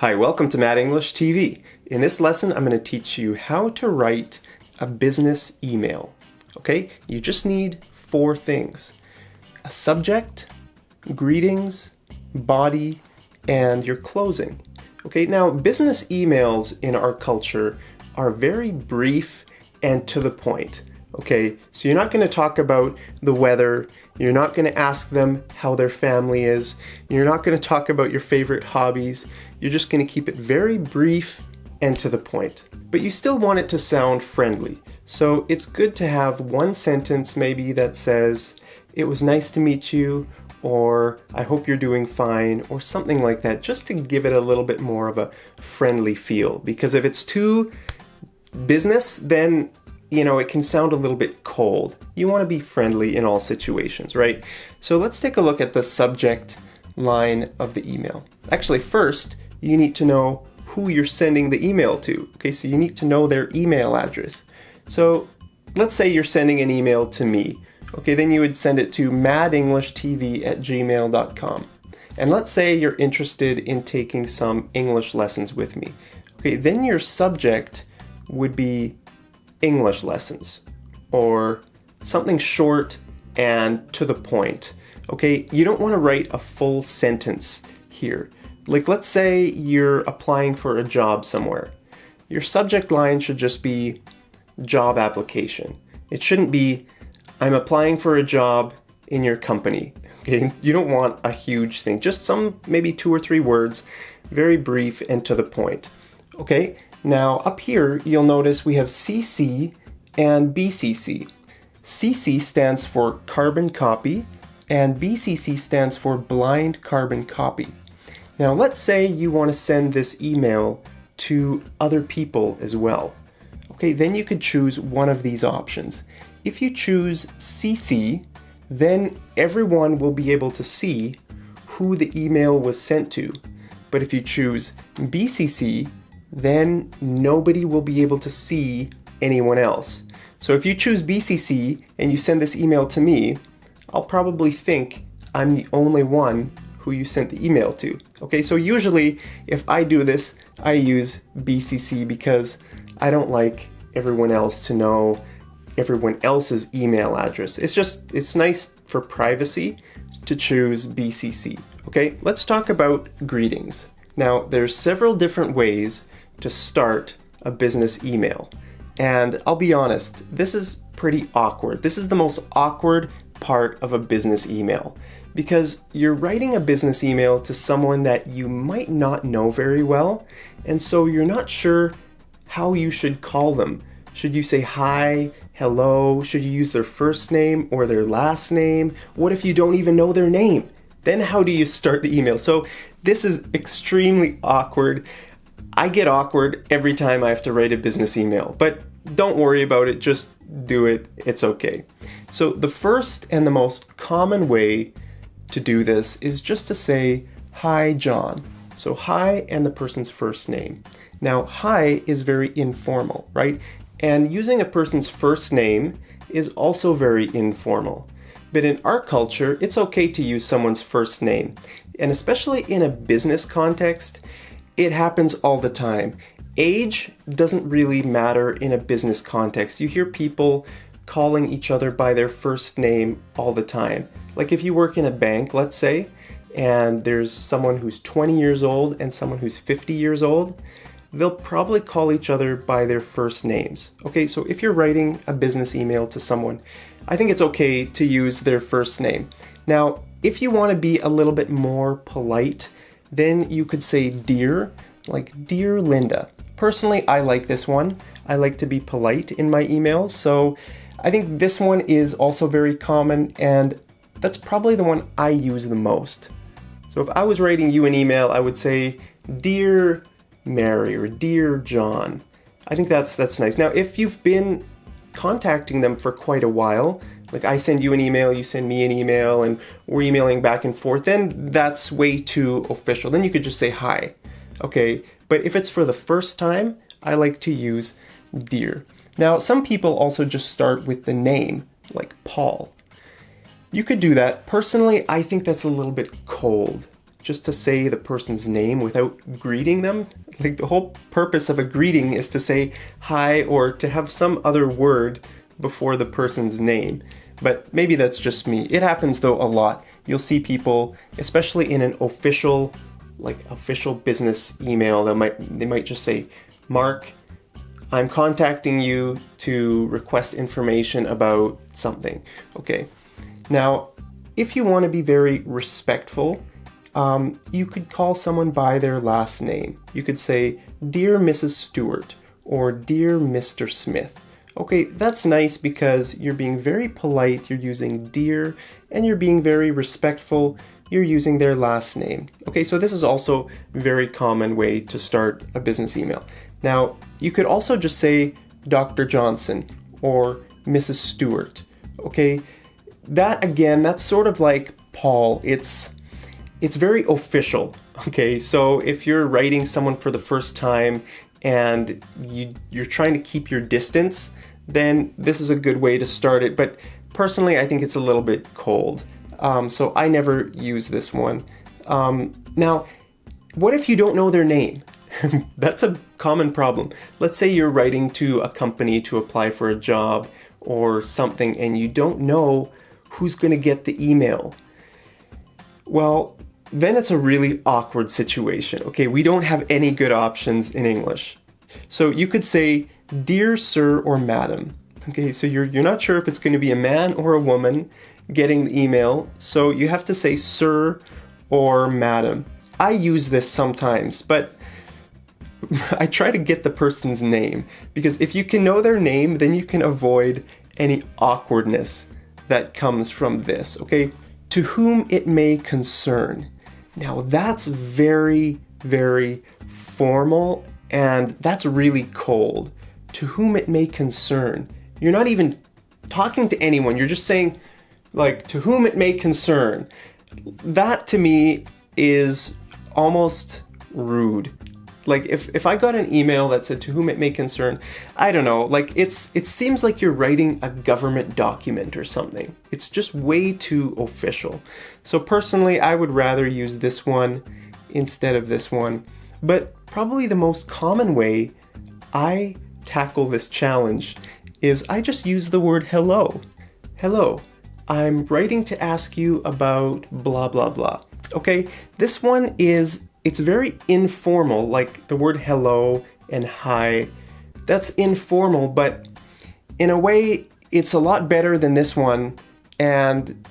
Hi, welcome to Mad English TV. In this lesson, I'm going to teach you how to write a business email. Okay, you just need 4 things: a subject, greetings, body, and your closing. Okay, now business emails in our culture are very brief and to the point. Okay, so you're not going to talk about the weather, you're not going to ask them how their family is, you're not going to talk about your favorite hobbies, you're just going to keep it very brief and to the point. But you still want it to sound friendly, so it's good to have one sentence maybe that says, "It was nice to meet you," or "I hope you're doing fine," or something like that, just to give it a little bit more of a friendly feel. Because if it's too business, then it can sound a little bit cold. You want to be friendly in all situations, right? So let's take a look at the subject line of the email. Actually, first, you need to know who you're sending the email to. Okay, so you need to know their email address. So let's say you're sending an email to me. Okay, then you would send it to madenglishTV@gmail.com. And let's say you're interested in taking some English lessons with me. Okay, then your subject would be English lessons, or something short and to the point. Okay, you don't want to write a full sentence here. Like, let's say you're applying for a job somewhere. Your subject line should just be job application. It shouldn't be, "I'm applying for a job in your company." Okay, you don't want a huge thing. Just maybe 2 or 3 words, very brief and to the point. Okay, now up here you'll notice we have CC and BCC. CC stands for carbon copy and BCC stands for blind carbon copy. Now let's say you want to send this email to other people as well. Okay, then you could choose one of these options. If you choose CC, then everyone will be able to see who the email was sent to. But if you choose BCC, then nobody will be able to see anyone else. So if you choose BCC and you send this email to me, I'll probably think I'm the only one who you sent the email to. Okay, so usually if I do this, I use BCC because I don't like everyone else to know everyone else's email address. It's nice for privacy to choose BCC. Okay, let's talk about greetings. Now, there's several different ways to start a business email. And I'll be honest, this is pretty awkward. This is the most awkward part of a business email, because you're writing a business email to someone that you might not know very well, and so you're not sure how you should call them. Should you say hi, hello? Should you use their first name or their last name? What if you don't even know their name? Then how do you start the email? So this is extremely awkward. I get awkward every time I have to write a business email, but don't worry about it, just do it, it's okay. So the first and the most common way to do this is just to say, "Hi, John." So hi and the person's first name. Now, hi is very informal, right? And using a person's first name is also very informal. But in our culture, it's okay to use someone's first name. And especially in a business context, it happens all the time. Age doesn't really matter in a business context. You hear people calling each other by their first name all the time. Like if you work in a bank, let's say, and there's someone who's 20 years old and someone who's 50 years old, they'll probably call each other by their first names. Okay, so if you're writing a business email to someone, I think it's okay to use their first name. Now, if you want to be a little bit more polite, then you could say dear, like "Dear Linda." Personally, I like this one. I like to be polite in my emails, so I think this one is also very common, and that's probably the one I use the most. So if I was writing you an email, I would say "Dear Mary" or "Dear John." I think that's nice. Now, if you've been contacting them for quite a while, like I send you an email, you send me an email, and we're emailing back and forth, then that's way too official. Then you could just say hi. Okay, but if it's for the first time, I like to use dear. Now, some people also just start with the name, like Paul. You could do that. Personally, I think that's a little bit cold. just to say the person's name without greeting them. Like, the whole purpose of a greeting is to say hi or to have some other word before the person's name. But maybe that's just me. It happens though a lot. You'll see people, especially in an official business email, they might just say, Mark, I'm contacting you to request information about something. Okay. Now, if you want to be very respectful, you could call someone by their last name. You could say, Dear Mrs. Stewart, or Dear Mr. Smith. Okay, that's nice because you're being very polite, you're using dear, and you're being very respectful, you're using their last name. Okay, so this is also a very common way to start a business email. Now, you could also just say Dr. Johnson or Mrs. Stewart. Okay, that again, that's sort of like Paul. It's very official. Okay, so if you're writing someone for the first time and you're trying to keep your distance, then this is a good way to start it. But personally, I think it's a little bit cold. So I never use this one. Now, what if you don't know their name? That's a common problem. Let's say you're writing to a company to apply for a job or something and you don't know who's going to get the email. Well, then it's a really awkward situation. Okay, we don't have any good options in English. So you could say, Dear Sir or Madam. Okay, so you're not sure if it's going to be a man or a woman getting the email, so you have to say Sir or Madam. I use this sometimes, but I try to get the person's name, because if you can know their name, then you can avoid any awkwardness that comes from this. Okay, to whom it may concern. Now that's very, very formal, and that's really cold. To whom it may concern. You're not even talking to anyone. You're just saying, like, to whom it may concern. That to me is almost rude. Like, if I got an email that said to whom it may concern, I don't know, like, it seems like you're writing a government document or something. It's just way too official. So personally, I would rather use this one instead of this one. But probably the most common way I tackle this challenge is I just use the word hello. Hello, I'm writing to ask you about blah, blah, blah. Okay, this one it's very informal, like the word hello and hi. That's informal, but in a way, it's a lot better than this one. And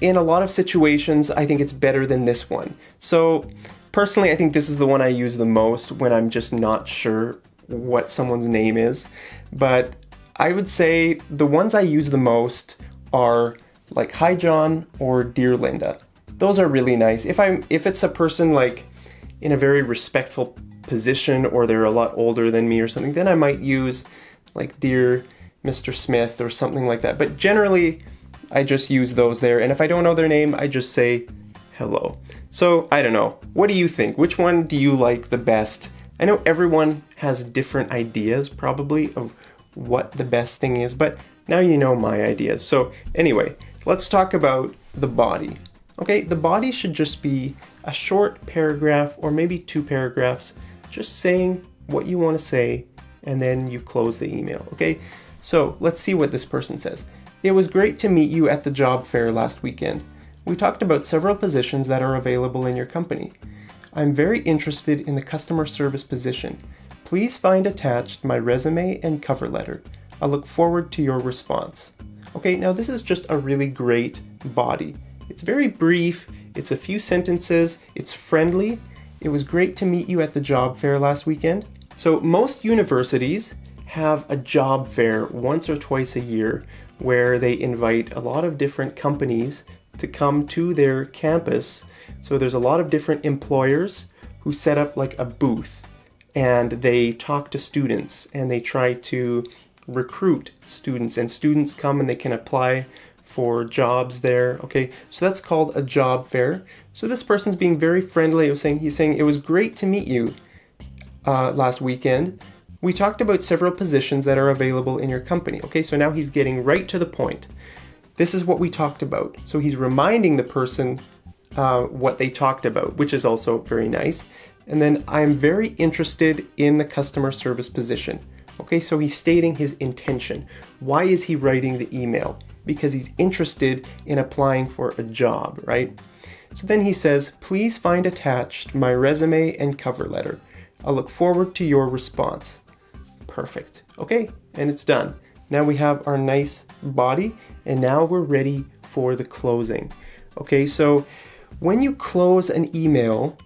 in a lot of situations, I think it's better than this one. So personally, I think this is the one I use the most when I'm just not sure what someone's name is. But I would say the ones I use the most are like Hi John or Dear Linda. Those are really nice. If it's a person like in a very respectful position or they're a lot older than me or something, then I might use like Dear Mr. Smith or something like that. But generally, I just use those there. And if I don't know their name, I just say hello. So I don't know. What do you think? Which one do you like the best? I know everyone has different ideas probably of what the best thing is, but now you know my ideas. So anyway, let's talk about the body. Okay, the body should just be a short paragraph or maybe 2 paragraphs, just saying what you want to say, and then you close the email. Okay, so let's see what this person says. It was great to meet you at the job fair last weekend. We talked about several positions that are available in your company. I'm very interested in the customer service position. Please find attached my resume and cover letter. I look forward to your response. Okay, now this is just a really great body. It's very brief, it's a few sentences, it's friendly. It was great to meet you at the job fair last weekend. So most universities have a job fair once or twice a year where they invite a lot of different companies to come to their campus. So there's a lot of different employers who set up like a booth and they talk to students and they try to recruit students, and students come and they can apply for jobs there. Okay, so that's called a job fair. So this person's being very friendly. He's saying it was great to meet you last weekend. We talked about several positions that are available in your company. Okay, so now he's getting right to the point. This is what we talked about. So he's reminding the person what they talked about, which is also very nice. And then I'm very interested in the customer service position. Okay, so he's stating his intention. Why is he writing the email? Because he's interested in applying for a job, right? So then he says, please find attached my resume and cover letter. I'll look forward to your response. Perfect. Okay, and it's done. Now we have our nice body, and now we're ready for the closing. Okay, so when you close an email,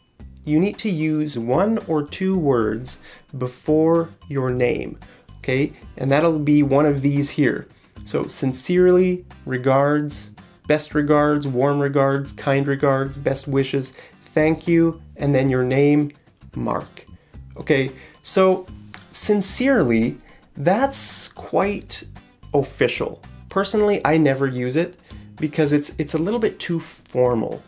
you need to use 1 or 2 words before your name, okay? And that'll be one of these here. So sincerely, regards, best regards, warm regards, kind regards, best wishes, thank you, and then your name, Mark. Okay, so sincerely, that's quite official. Personally, I never use it because it's a little bit too formal.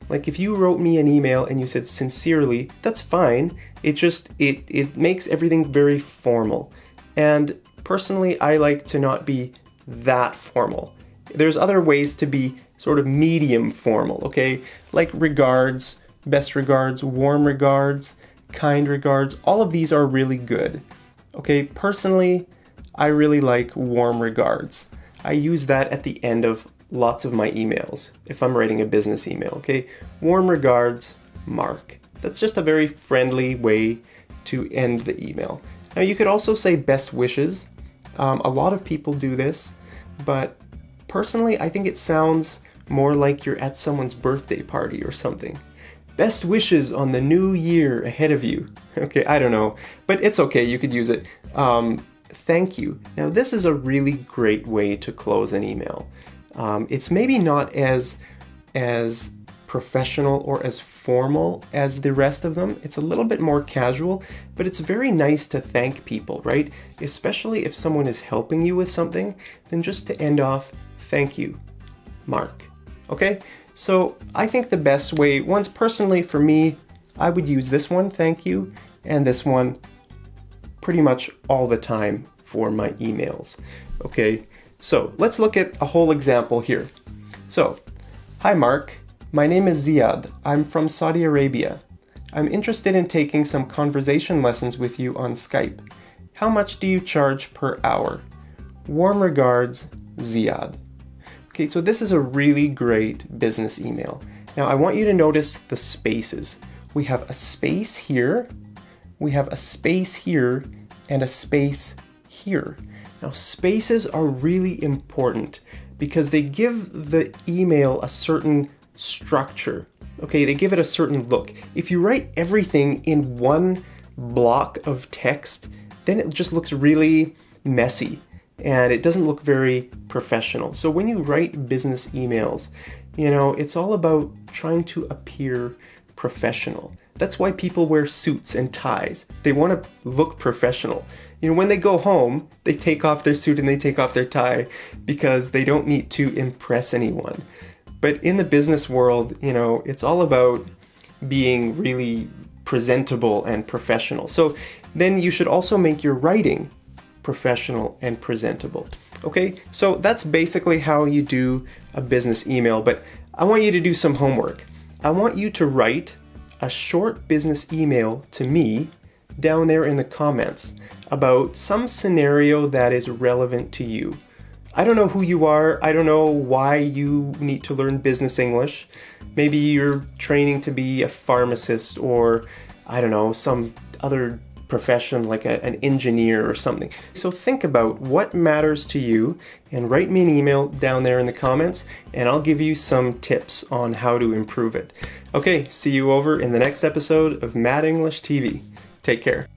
Like if you wrote me an email and you said sincerely, that's fine. It makes everything very formal. And personally, I like to not be that formal. There's other ways to be sort of medium formal, okay? Like regards, best regards, warm regards, kind regards, all of these are really good. Okay, personally, I really like warm regards. I use that at the end of lots of my emails if I'm writing a business email, okay? Warm regards, Mark. That's just a very friendly way to end the email. Now you could also say best wishes. A lot of people do this, but personally I think it sounds more like you're at someone's birthday party or something. Best wishes on the new year ahead of you. Okay, I don't know, but it's okay, you could use it. Thank you. Now this is a really great way to close an email. It's maybe not as professional or as formal as the rest of them. It's a little bit more casual, but it's very nice to thank people, right? Especially if someone is helping you with something, then just to end off, thank you, Mark. Okay? So I think the best way, once personally for me, I would use this one, thank you, and this one pretty much all the time for my emails. Okay? So let's look at a whole example here. So, hi Mark, my name is Ziad. I'm from Saudi Arabia. I'm interested in taking some conversation lessons with you on Skype. How much do you charge per hour? Warm regards, Ziad. Okay, so this is a really great business email. Now I want you to notice the spaces. We have a space here, we have a space here, and a space here. Now spaces are really important because they give the email a certain structure. Okay, they give it a certain look. If you write everything in one block of text, then it just looks really messy and it doesn't look very professional. So when you write business emails, you know, it's all about trying to appear professional. That's why people wear suits and ties. They want to look professional. You know, when they go home, they take off their suit and they take off their tie because they don't need to impress anyone. But in the business world, you know, it's all about being really presentable and professional. So then you should also make your writing professional and presentable. Okay, so that's basically how you do a business email, but I want you to do some homework. I want you to write a short business email to me down there in the comments about some scenario that is relevant to you. I don't know who you are. I don't know why you need to learn business English. Maybe you're training to be a pharmacist or, I don't know, some other profession like an engineer or something. So think about what matters to you and write me an email down there in the comments and I'll give you some tips on how to improve it. Okay, see you over in the next episode of Mad English TV. Take care.